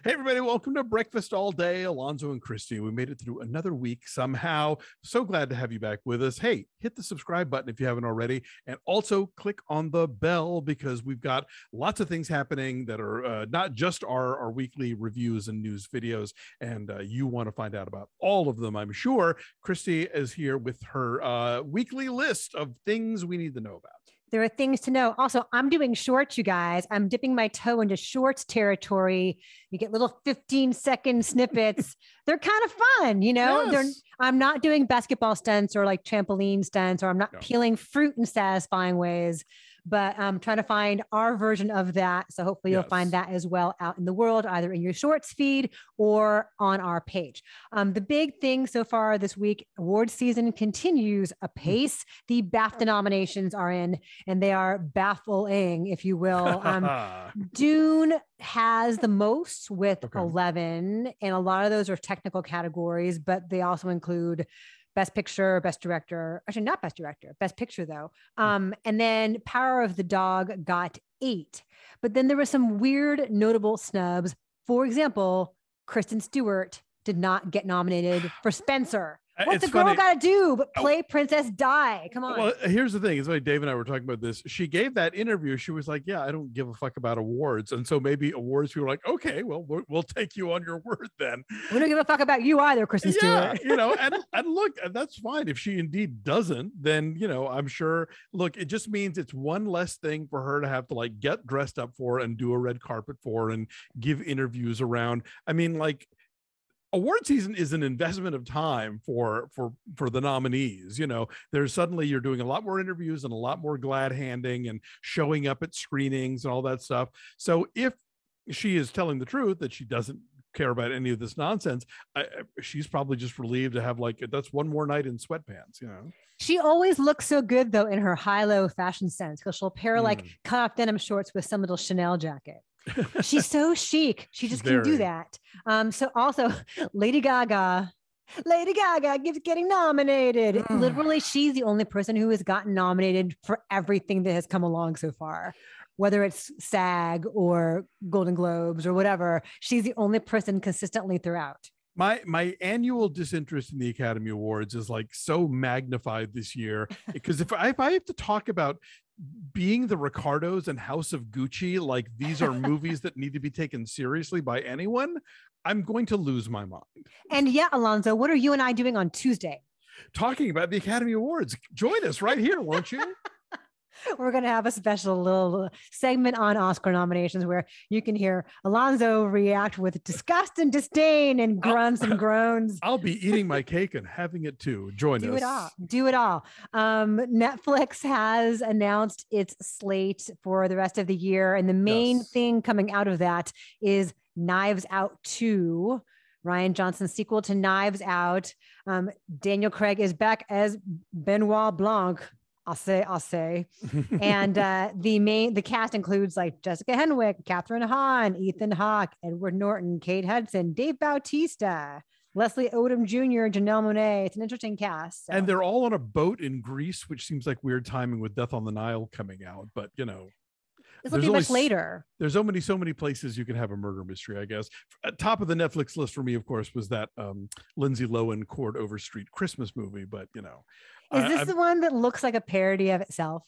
Hey, everybody, welcome to Breakfast All Day. Alonso and Christy. We made it through another week somehow. So glad to have you back with us. Hey, hit the subscribe button if you haven't already, and also click on the bell because we've got lots of things happening that are not just our weekly reviews and news videos, and you want to find out about all of them, I'm sure. Christy is here with her weekly list of things we need to know about. There are things to know. Also, I'm doing shorts, you guys. I'm dipping my toe into shorts territory. You get little 15-second snippets. They're kind of fun, you know? Yes. I'm not doing basketball stunts or like trampoline stunts, or I'm not peeling fruit in satisfying ways, but I'm trying to find our version of that. So hopefully you'll find that as well out in the world, either in your shorts feed or on our page. The big thing so far this week, award season continues apace. The BAFTA nominations are in, and they are baffling, if you will. Dune has the most with 11, and a lot of those are technical categories, but they also include Best Picture, Best Director, actually not Best Director, Best Picture though. And then Power of the Dog got 8. But then there were some weird notable snubs. For example, Kristen Stewart did not get nominated for Spencer. What's the girl got to do but play Princess Di? Come on. Well, here's the thing. It's like Dave and I were talking about this. She gave that interview. She was like, yeah, I don't give a fuck about awards. And so maybe awards people are like, okay, well, we'll take you on your word then. We don't give a fuck about you either, Kristen Stewart. You know, and look, that's fine. If she indeed doesn't, then, you know, I'm sure, look, it just means it's one less thing for her to have to like get dressed up for and do a red carpet for and give interviews around. I mean, like, award season is an investment of time for the nominees. You know, there's suddenly you're doing a lot more interviews and a lot more glad handing and showing up at screenings and all that stuff. So if she is telling the truth that she doesn't care about any of this nonsense, she's probably just relieved to have like, that's one more night in sweatpants, you know. She always looks so good though in her high-low fashion sense, because she'll pair like cut off denim shorts with some little Chanel jacket. She's so chic. She just can do that. So also Lady Gaga keeps getting nominated. Literally, she's the only person who has gotten nominated for everything that has come along so far, whether it's SAG or Golden Globes or whatever. She's the only person consistently throughout. My annual disinterest in the Academy Awards is like so magnified this year, because if I have to talk about being the Ricardos and House of Gucci, like these are movies that need to be taken seriously by anyone, I'm going to lose my mind. And yeah, Alonso, what are you and I doing on Tuesday? Talking about the Academy Awards. Join us right here, won't you? We're going to have a special little segment on Oscar nominations where you can hear Alonso react with disgust and disdain and grunts and groans. I'll be eating my cake and having it too. Join us. Do it all. Netflix has announced its slate for the rest of the year. And the main thing coming out of that is Knives Out 2. Rian Johnson's sequel to Knives Out. Daniel Craig is back as Benoit Blanc. I'll say. And the cast includes like Jessica Henwick, Catherine Hahn, Ethan Hawke, Edward Norton, Kate Hudson, Dave Bautista, Leslie Odom Jr., Janelle Monáe. It's an interesting cast. So. And they're all on a boat in Greece, which seems like weird timing with Death on the Nile coming out. But, you know. This will be much later. There's so many places you can have a murder mystery, I guess. At top of the Netflix list for me, of course, was that Lindsay Lohan Court Overstreet Christmas movie. But, you know. Is this the one that looks like a parody of itself?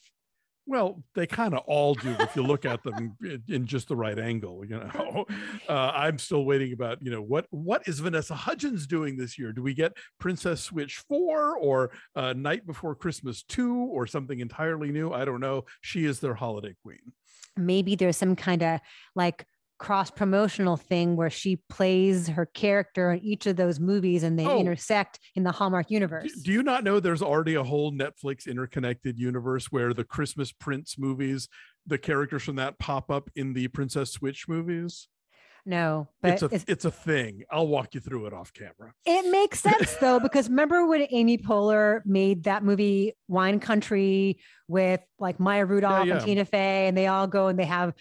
Well, they kind of all do if you look at them in just the right angle, you know. I'm still waiting about, you know, what is Vanessa Hudgens doing this year? Do we get Princess Switch 4 or Night Before Christmas 2 or something entirely new? I don't know. She is their holiday queen. Maybe there's some kind of like cross-promotional thing where she plays her character in each of those movies and they intersect in the Hallmark universe. Do you not know there's already a whole Netflix interconnected universe where the Christmas Prince movies, the characters from that pop up in the Princess Switch movies? No, but it's a thing. I'll walk you through it off camera. It makes sense though, because remember when Amy Poehler made that movie Wine Country with like Maya Rudolph and Tina Fey, and they all go and they have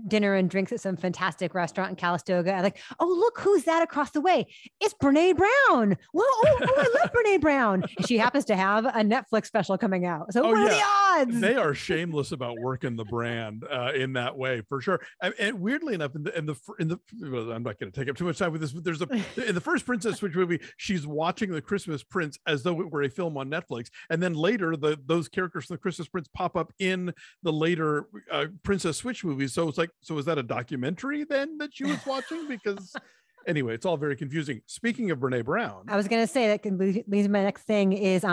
dinner and drinks at some fantastic restaurant in Calistoga. I'm like, oh, look, who's that across the way? It's Brene Brown. Well, I love Brene Brown. And she happens to have a Netflix special coming out. So what are the odds? They are shameless about working the brand in that way, for sure. And weirdly enough, in the I'm not going to take up too much time with this, but there's in the first Princess Switch movie, she's watching The Christmas Prince as though it were a film on Netflix. And then later, those characters from The Christmas Prince pop up in the later Princess Switch movies. So it's like, so is that a documentary then that she was watching? Because anyway, it's all very confusing. Speaking of Brene Brown, I was going to say that leads to my next thing is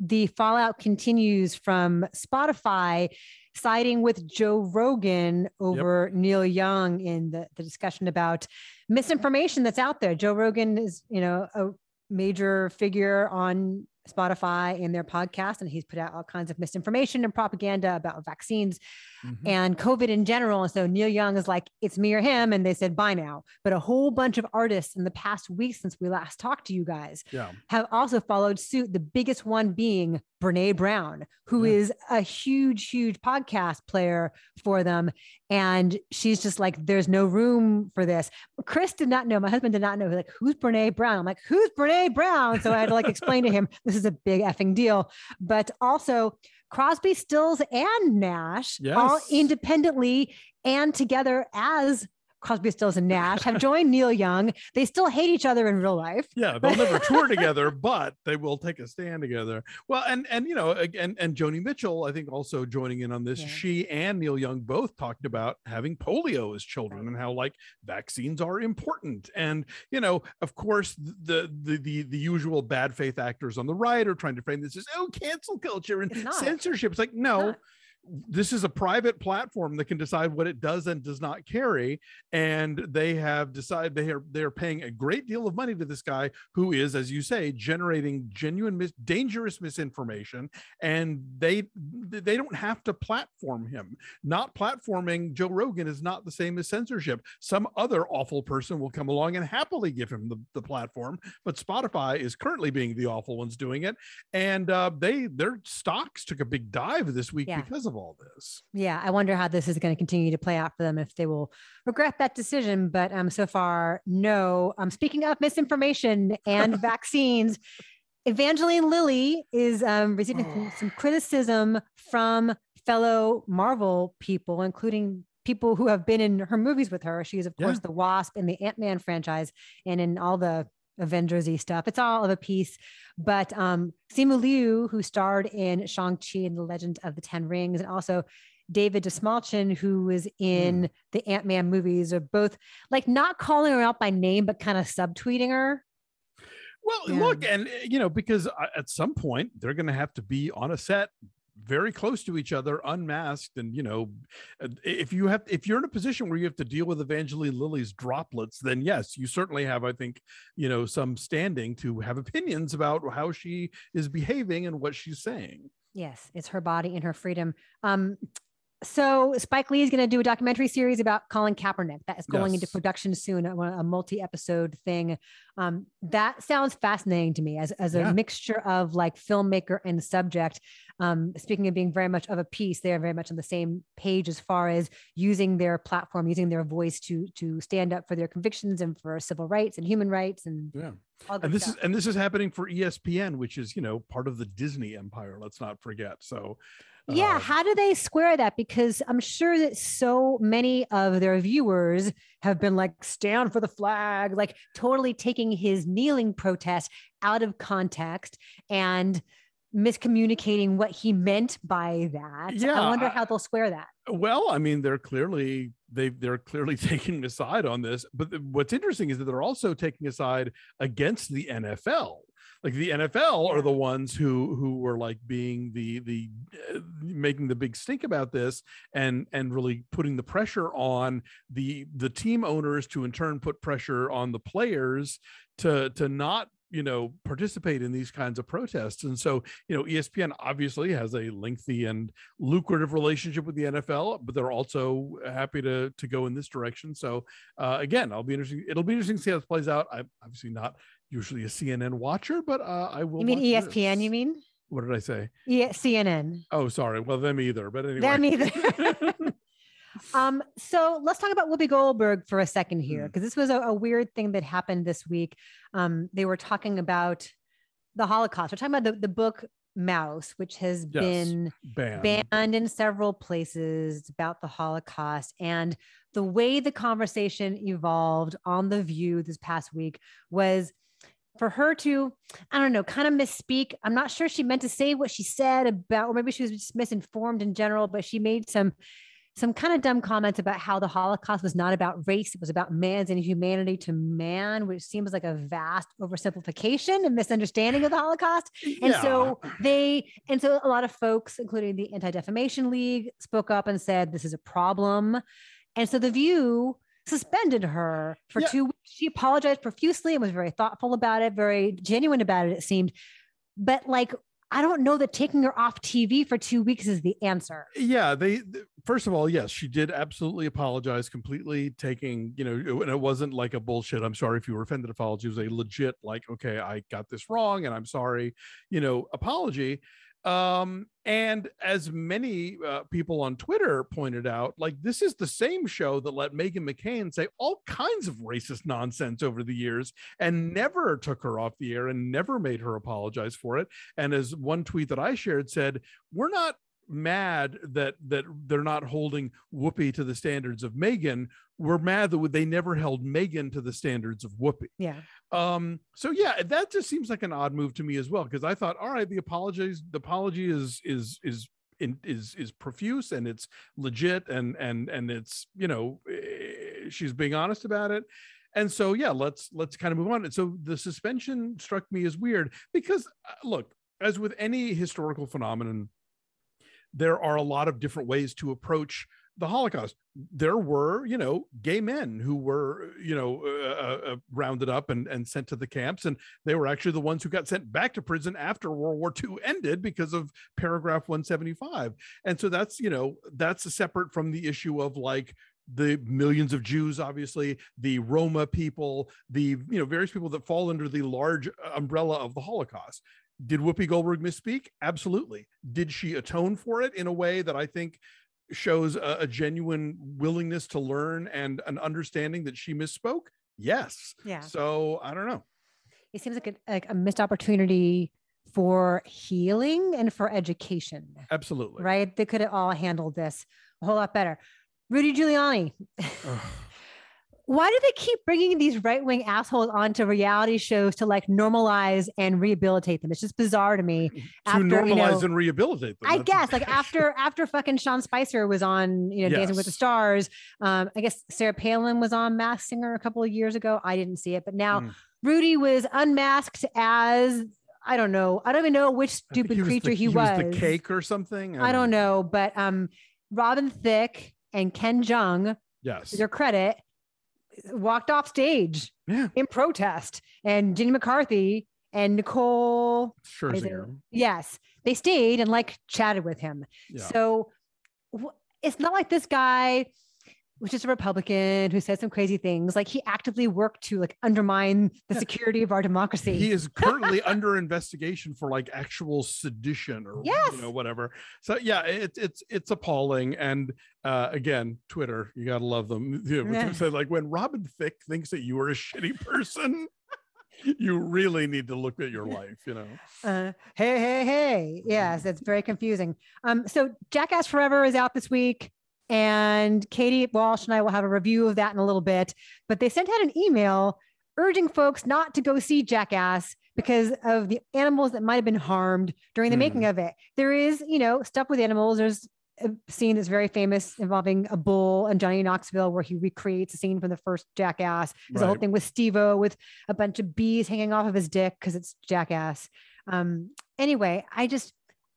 the fallout continues from Spotify siding with Joe Rogan over Neil Young in the discussion about misinformation that's out there. Joe Rogan is, a major figure on Spotify in their podcast, and he's put out all kinds of misinformation and propaganda about vaccines and COVID in general. And so Neil Young is like, it's me or him. And they said, bye now. But a whole bunch of artists in the past week since we last talked to you guys have also followed suit. The biggest one being Brene Brown, who is a huge, huge podcast player for them. And she's just like, there's no room for this. Chris did not know. My husband did not know. Like, who's Brene Brown? I'm like, who's Brene Brown? So I had to explain to him, this is a big effing deal. But also Crosby, Stills, and Nash all independently and together as Crosby, Stills, and Nash have joined Neil Young. They still hate each other in real life. Yeah, they'll never tour together, but they will take a stand together. Well, and Joni Mitchell, I think, also joining in on this. Yeah. She and Neil Young both talked about having polio as children and how vaccines are important. And of course, the usual bad faith actors on the right are trying to frame this as cancel culture and censorship. It's like, no. This is a private platform that can decide what it does and does not carry. And they have decided they are paying a great deal of money to this guy who is, as you say, generating genuine, dangerous misinformation. And they don't have to platform him. Not platforming Joe Rogan is not the same as censorship. Some other awful person will come along and happily give him the platform. But Spotify is currently being the awful ones doing it. And their stocks took a big dive this week because of all this. Yeah, I wonder how this is going to continue to play out for them, if they will regret that decision. But so far, no. Speaking of misinformation and vaccines, Evangeline Lilly is receiving some criticism from fellow Marvel people, including people who have been in her movies with her. She is, of course, the Wasp in the Ant-Man franchise and in all the Avengers-y stuff. It's all of a piece. But Simu Liu, who starred in Shang-Chi and the Legend of the Ten Rings, and also David Dastmalchian, who was in the Ant-Man movies, are both not calling her out by name, but kind of subtweeting her. Well, look, and because at some point they're going to have to be on a set very close to each other, unmasked. And, if you're in a position where you have to deal with Evangeline Lilly's droplets, then yes, you certainly have, I think, some standing to have opinions about how she is behaving and what she's saying. Yes. It's her body and her freedom. So Spike Lee is going to do a documentary series about Colin Kaepernick that is going into production soon, a multi-episode thing. That sounds fascinating to me as a mixture of filmmaker and subject. Speaking of being very much of a piece, they are very much on the same page as far as using their platform, using their voice to stand up for their convictions and for civil rights and human rights. And this is happening for ESPN, which is, part of the Disney empire. Let's not forget. So how do they square that? Because I'm sure that so many of their viewers have been stand for the flag, totally taking his kneeling protest out of context and miscommunicating what he meant by that. I wonder how they'll square that. Well, I mean, they're clearly taking a side on this, but what's interesting is that they're also taking a side against the NFL. The NFL are the ones who were being the making the big stink about this and really putting the pressure on the team owners to in turn put pressure on the players to not participate in these kinds of protests. And so, ESPN obviously has a lengthy and lucrative relationship with the NFL, but they're also happy to go in this direction. So again, it'll be interesting to see how this plays out. I'm obviously not usually a CNN watcher, but I will. You mean ESPN? This. You mean? What did I say? Yeah, CNN. Oh, sorry. Well, them either. But anyway. Them either. So let's talk about Whoopi Goldberg for a second here, because this was a weird thing that happened this week. They were talking about the Holocaust. We're talking about the book Mouse, which has been banned in several places. It's about the Holocaust. And the way the conversation evolved on The View this past week was for her to, I don't know, kind of misspeak. I'm not sure she meant to say what she said about, or maybe she was just misinformed in general, but she made some kind of dumb comments about how the Holocaust was not about race. It was about man's inhumanity to man, which seems like a vast oversimplification and misunderstanding of the Holocaust. And so a lot of folks, including the Anti-Defamation League, spoke up and said, this is a problem. And so The View suspended her for 2 weeks. She apologized profusely and was very thoughtful about it, very genuine about it, it seemed. But like, I don't know that taking her off TV for 2 weeks is the answer. Yeah, first of all, yes, she did absolutely apologize, completely taking, and it wasn't like a bullshit, I'm sorry if you were offended apology. It was a legit, like, okay, I got this wrong and I'm sorry, apology. And as many people on Twitter pointed out, like, this is the same show that let Meghan McCain say all kinds of racist nonsense over the years and never took her off the air and never made her apologize for it. And as one tweet that I shared said, we're not mad that they're not holding Whoopi to the standards of Meghan. We're mad that they never held Meghan to the standards of Whoopi. Yeah. So yeah, that just seems like an odd move to me as well, because I thought, all right, the apology is profuse and it's legit and it's, she's being honest about it. And so, yeah, let's kind of move on. And so the suspension struck me as weird because look, as with any historical phenomenon, there are a lot of different ways to approach the Holocaust. There were, gay men who were, rounded up and sent to the camps. And they were actually the ones who got sent back to prison after World War II ended because of paragraph 175. And so that's, that's separate from the issue of like the millions of Jews, obviously, the Roma people, the, various people that fall under the large umbrella of the Holocaust. Did Whoopi Goldberg misspeak? Absolutely. Did she atone for it in a way that I think shows a genuine willingness to learn and an understanding that she misspoke? Yes. Yeah. So I don't know. It seems like a missed opportunity for healing and for education. Absolutely. Right? They could have all handled this a whole lot better. Rudy Giuliani. Why do they keep bringing these right-wing assholes onto reality shows to like normalize and rehabilitate them? It's just bizarre to me. Normalize and rehabilitate them. I guess like after fucking Sean Spicer was on, Dancing with the Stars. I guess Sarah Palin was on Masked Singer a couple of years ago. I didn't see it, but now Rudy was unmasked as, I don't know. I don't even know which stupid creature he was. The cake or something. I don't know, but Robin Thicke and Ken Jeong, to their credit, walked off stage in protest, and Jenny McCarthy and Nicole Scherzinger. Yes, they stayed and like chatted with him. Yeah. So it's not like this guy was just a Republican who said some crazy things. Like he actively worked to like undermine the security of our democracy. He is currently under investigation for like actual sedition or whatever. So yeah, it's appalling. And again, Twitter, you gotta love them. Said like when Robin Thicke thinks that you are a shitty person, you really need to look at your life, Hey. Yes, it's very confusing. So Jackass Forever is out this week. And Katie Walsh and I will have a review of that in a little bit, but they sent out an email urging folks not to go see Jackass because of the animals that might've been harmed during the making of it. There is, stuff with animals. There's a scene that's very famous involving a bull and Johnny Knoxville, where he recreates a scene from the first Jackass. There's a whole thing with Steve-O with a bunch of bees hanging off of his dick because it's Jackass. Anyway,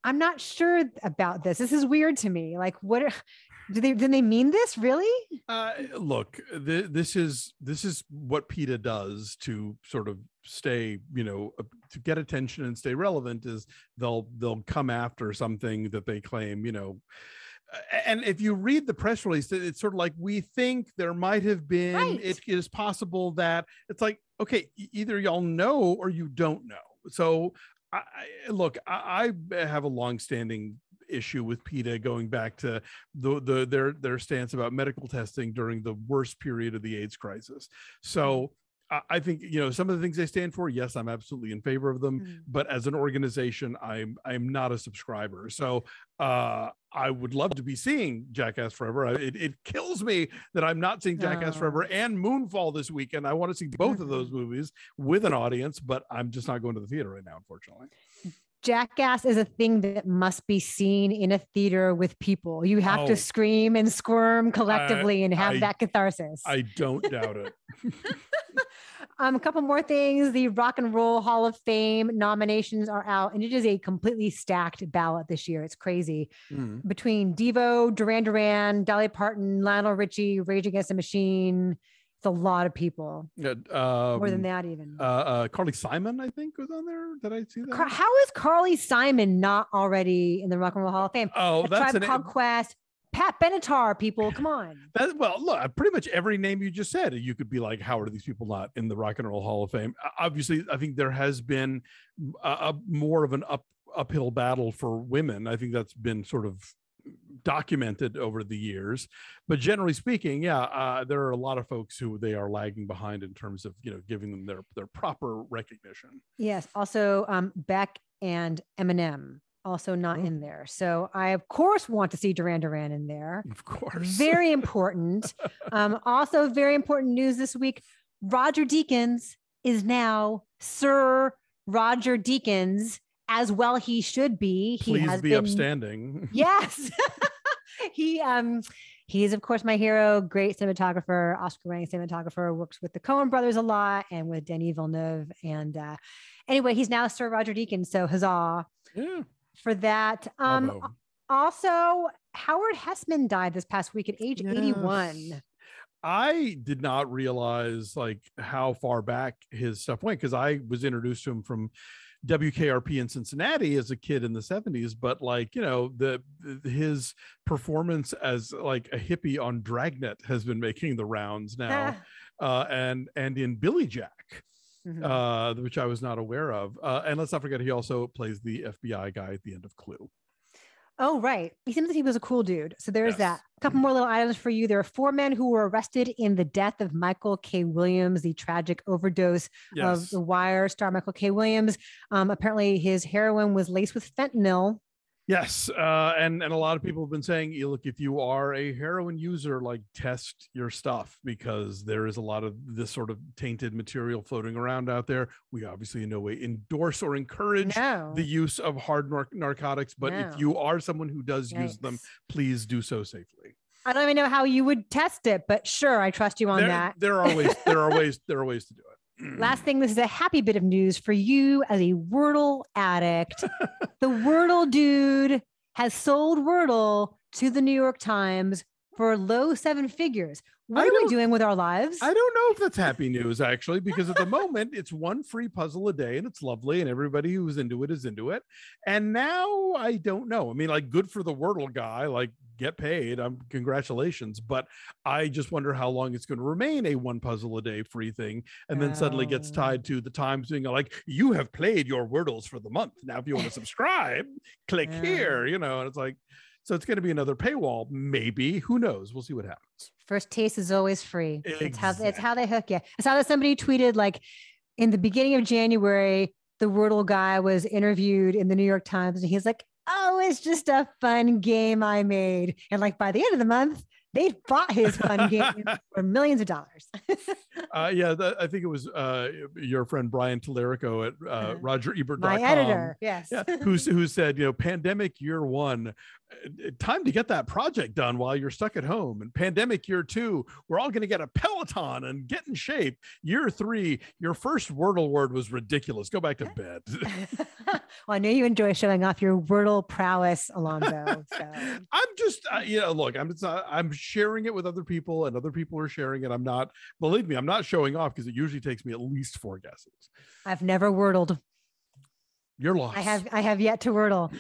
I'm not sure about this. This is weird to me. Like, what did they mean this really? Look, this is what PETA does to sort of stay, to get attention and stay relevant, is they'll come after something that they claim, and if you read the press release, it's sort of like, we think there might have been, it is possible that, it's like, okay, either y'all know or you don't know. So I have a longstanding issue with PETA going back to their stance about medical testing during the worst period of the AIDS crisis. So I think, some of the things they stand for, yes, I'm absolutely in favor of them. But as an organization, I'm not a subscriber. So I would love to be seeing Jackass Forever. It kills me that I'm not seeing Jackass Forever and Moonfall this weekend. I want to see both of those movies with an audience, but I'm just not going to the theater right now, unfortunately. Jackass is a thing that must be seen in a theater with people. You have to scream and squirm collectively and have that catharsis. I don't doubt it. A couple more things. The Rock and Roll Hall of Fame nominations are out, and it is a completely stacked ballot this year. It's crazy. Between Devo, Duran Duran, Dolly Parton, Lionel Richie, Rage Against the Machine. It's a lot of people. More than that, even. Carly Simon, I think, was on there. Did I see that? How is Carly Simon not already in the Rock and Roll Hall of Fame? That's Tribe Called Quest. Pat Benatar, people, come on. Look, pretty much every name you just said, you could be like, how are these people not in the Rock and Roll Hall of Fame? Obviously, I think there has been a more of an uphill battle for women. I think that's been sort of documented over the years, but generally speaking, there are a lot of folks who they are lagging behind in terms of giving them their proper recognition. Yes. Also, Beck and Eminem. Also not in there. So I, of course, want to see Duran Duran in there. Of course. Very important. Also very important news this week. Roger Deakins is now Sir Roger Deakins, as well he should be. Please he has be upstanding. Yes. He is, of course, my hero, great cinematographer, Oscar-winning cinematographer, works with the Coen brothers a lot and with Denis Villeneuve. And anyway, he's now Sir Roger Deakins. So huzzah. Yeah. For that. Also, Howard Hessman died this past week at age 81. I did not realize how far back his stuff went, because I was introduced to him from WKRP in Cincinnati as a kid in the 70s, but his performance as a hippie on Dragnet has been making the rounds now. And in Billy Jack. Which I was not aware of. And let's not forget, he also plays the FBI guy at the end of Clue. Oh, right. He seems like he was a cool dude. So there's that. A couple more little items for you. There are 4 men who were arrested in the death of Michael K. Williams, the tragic overdose of The Wire star Michael K. Williams. Apparently his heroin was laced with fentanyl. Yes. And a lot of people have been saying, look, if you are a heroin user, test your stuff, because there is a lot of this sort of tainted material floating around out there. We obviously in no way endorse or encourage the use of hard narcotics, but if you are someone who does use them, please do so safely. I don't even know how you would test it, but sure, I trust you on that. There are ways to do it. Last thing, this is a happy bit of news for you as a Wordle addict. The Wordle dude has sold Wordle to the New York Times for low 7 figures. What are we doing with our lives? I don't know if that's happy news, actually, because at the moment it's 1 free puzzle a day and it's lovely and everybody who's into it is into it. And now I don't know. I mean, good for the Wordle guy, get paid. Congratulations. But I just wonder how long it's going to remain a 1 puzzle a day free thing. And then suddenly gets tied to the Times being you have played your Wordles for the month. Now, if you want to subscribe, click here, and it's so it's going to be another paywall. Maybe, who knows? We'll see what happens. First taste is always free. Exactly. It's how they hook you. I saw that somebody tweeted in the beginning of January, the Wordle guy was interviewed in the New York Times and he's like, oh, it's just a fun game I made. And by the end of the month, they bought his fun game for millions of dollars. I think it was your friend Brian Tallarico at RogerEbert.com. My editor, yes. Who said, pandemic year 1, time to get that project done while you're stuck at home. And pandemic year 2, we're all going to get a Peloton and get in shape. Year 3, your first Wordle word was ridiculous. Go back to bed. Well, I know you enjoy showing off your Wordle prowess, Alonso. So. I'm just, look, I'm sharing it with other people and other people are sharing it. Believe me, I'm not showing off because it usually takes me at least 4 guesses. I've never Wordled. You're lost. I have yet to Wordle.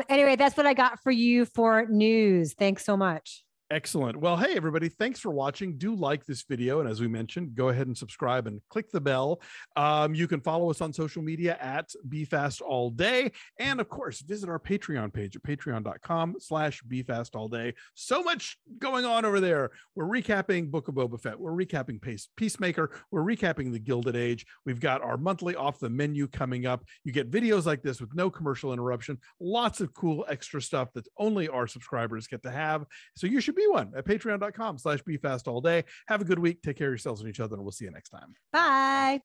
Anyway, that's what I got for you for news. Thanks so much. Excellent. Well, hey, everybody, thanks for watching. Do like this video. And as we mentioned, go ahead and subscribe and click the bell. You can follow us on social media at BeFastAllDay. And of course, visit our Patreon page at patreon.com/BeFastAllDay. So much going on over there. We're recapping Book of Boba Fett. We're recapping Peacemaker. We're recapping The Gilded Age. We've got our monthly off the menu coming up. You get videos like this with no commercial interruption. Lots of cool extra stuff that only our subscribers get to have. So you should be one at patreon.com/BeFastAllDay. Have a good week. Take care of yourselves and each other, and we'll see you next time. Bye.